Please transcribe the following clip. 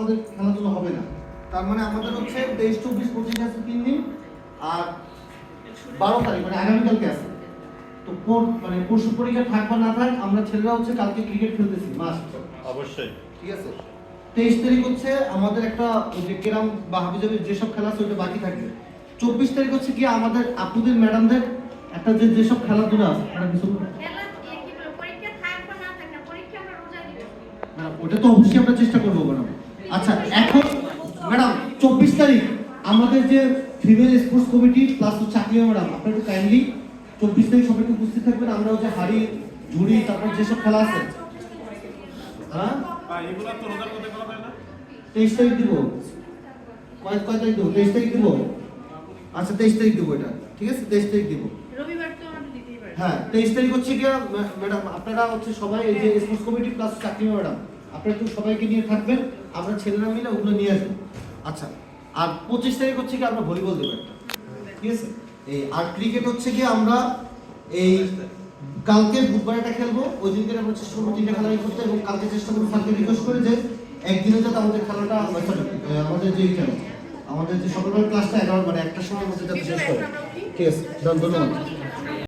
আমাদের খেলাধুলা হবে না। তার মানে আমাদের হচ্ছে 23, 24, 25 আছে 3 দিন, আর 12 তারিখ মানে আগামীকালকে আছে। তো মানে পরশু পরীক্ষা থাক বা না থাক, আমরা ছেলেরা হচ্ছে কালকে ক্রিকেট খেলতেছি মাস্ট অবশ্যই। ঠিক আছে। 23 তারিখ হচ্ছে আমাদের একটা ওই যে কেরাম বা হাবিজাবির যেসব খেলা আছে ওইটা বাকি থাকবে। 24 তারিখ হচ্ছে কি আমাদের আপুদের ম্যাডামদের একটা যেসব খেলাধুলা আছে ওটা তো অবশ্যই আমরা চেষ্টা করবো ম্যাডাম। আচ্ছা এখন ম্যাডাম 24 তারিখ আমাদের যে ফিমেল স্পোর্টস কমিটি প্লাস চাকরি ম্যাডাম আপনারা একটু কাইন্ডলি 24 তারিখ সবাই একটু উপস্থিত থাকবেন। আমরা হচ্ছে হাড়ি ঝুড়ি তারপর যেসব খেলা আছে হ্যাঁ এগুলো তো রোজার মধ্যে করা যায় না। 23 তারিখ দিব। কয় তারিখ দিব? 23 তারিখ দিব। আচ্ছা 23 তারিখ দিব এটা ঠিক আছে, 23 তারিখ দিব। রবিবার তো আমরা দিতেই পারি। হ্যাঁ 23 তারিখ হচ্ছে কি ম্যাডাম আপনারা হচ্ছে সবাই এই যে স্পোর্টস কমিটি প্লাস চাকরি ম্যাডাম আপনারা একটু সবাইকে নিয়ে থাকবেন, আমরা ছেলেরা মিলে ওগুলো নিয়ে আসবো। আচ্ছা আর 25 তারিখ হচ্ছে কি আমরা ভলিবল দেবো একটা ঠিক আছে। এই আর ক্রিকেট হচ্ছে কি আমরা এই কালকে বুধবার একটা খেলবো, ওই দিনকে আমরা চেষ্টা করবো 3টা খেলা করতে, এবং কালকে চেষ্টা করবো স্যারকে রিকোয়েস্ট করে যে একদিনে যাতে আমাদের খেলাটা আমাদের যে আমাদের যে সকালবেলা ক্লাসটা 11 মানে 1টার সময় মধ্যে যাতে শেষ করে। ঠিক আছে ধন্যবাদ।